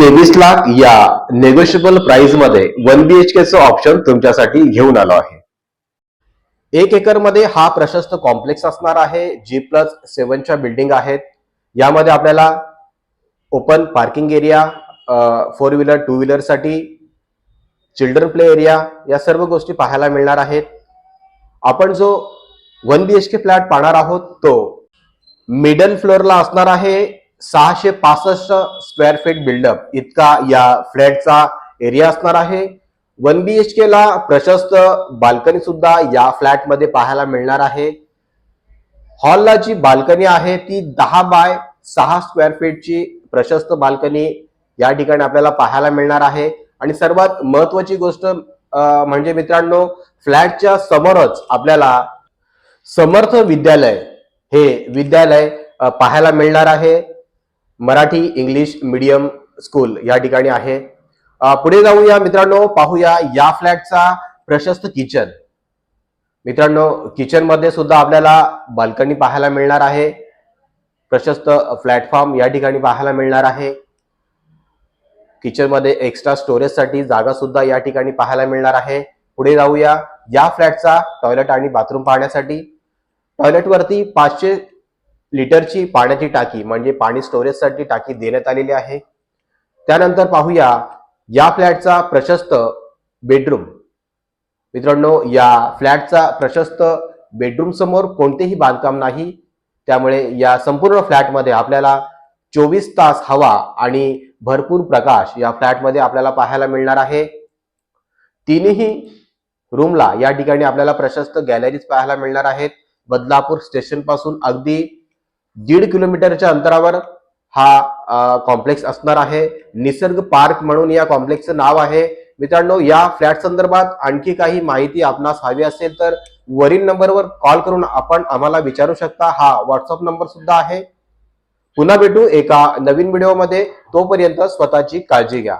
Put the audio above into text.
23 लाख या negotiable price मध्ये 1 BHK चं ऑप्शन तुमच्यासाठी घेऊन आलो आहे। 1 एकर मध्ये हा प्रशस्त कॉम्प्लेक्स असणार आहे। G+7 च्या बिल्डिंग आहेत। यामध्ये आपल्याला open parking area, 4 wheeler 2 wheeler साठी चिल्ड्रन प्ले एरिया या सर्व गोष्टी पाहायला मिळणार आहेत। आपण जो 1 BHK फ्लॅट पाहणार आहोत तो मिडल फ्लोअरला असणार आहे। 665 स्क्वेअर फीट बिल्डअप इतका या फ्लॅटचा एरिया असणार आहे। 1 BHK ला प्रशस्त बाल्कनी सुद्धा या फ्लॅट मध्ये पाहायला मिळणार आहे। हॉलला जी बाल्कनी आहे ती 10 बाय 6 स्क्वेअर फीटची प्रशस्त बाल्कनी या ठिकाणी आपल्याला पाहायला मिळणार आहे। आणि सर्वात महत्त्वाची गोष्ट म्हणजे मित्रांनो, फ्लॅटच्या समोरच आपल्याला समर्थ विद्यालय हे विद्यालय पाहायला मिळणार आहे। मराठी इंग्लिश मीडियम स्कूल या ठिकाणी आहे। पुढे जाऊया मित्रांनो, पाहूया या फ्लॅटचा प्रशस्त किचन। मित्रांनो, किचन मध्ये सुद्धा आपल्याला बाल्कनी पाहायला मिळणार आहे। प्रशस्त प्लॅटफॉर्म या ठिकाणी पाहायला मिळणार आहे। किचन मध्ये एक्स्ट्रा स्टोरेज साठी जागा सुद्धा या ठिकाणी पाहायला मिळणार आहे। पुढे जाऊया या फ्लॅटचा टॉयलेट आणि बाथरूम पाहण्यासाठी। टॉयलेट वरती 500 लिटरची पाण्याची टाकी म्हणजे पाणी स्टोरेज साठी टाकी देण्यात आलेली आहे। त्यानंतर पाहूया या फ्लॅटचा प्रशस्त बेडरूम। मित्रांनो, या फ्लॅटचा प्रशस्त बेडरूम समोर कोणतेही बांधकाम नाही, त्यामुळे या संपूर्ण फ्लॅटमध्ये आपल्याला 24 तास हवा आणि भरपूर प्रकाश या फ्लॅटमध्ये आपल्याला पाहायला मिळणार आहे। तिन्ही रूमला या ठिकाणी आपल्याला प्रशस्त गॅलरीज पाहायला मिळणार आहेत। बदलापूर स्टेशन पासून अगदी 1.5 किलोमीटरच्या अंतरावर हा कॉम्प्लेक्स असणार आहे। निसर्ग पार्क म्हणून या कॉम्प्लेक्सचं नाव आहे। मित्रांनो, या फ्लॅट संदर्भात आणखी काही माहिती आपणास हवी असेल तर वरील नंबरवर कॉल करून आपण आम्हाला विचारू शकता। हा व्हॉट्सअप नंबर सुद्धा आहे। पुन्हा भेटू एका नवीन व्हिडिओमध्ये। तोपर्यंत स्वतःची काळजी घ्या।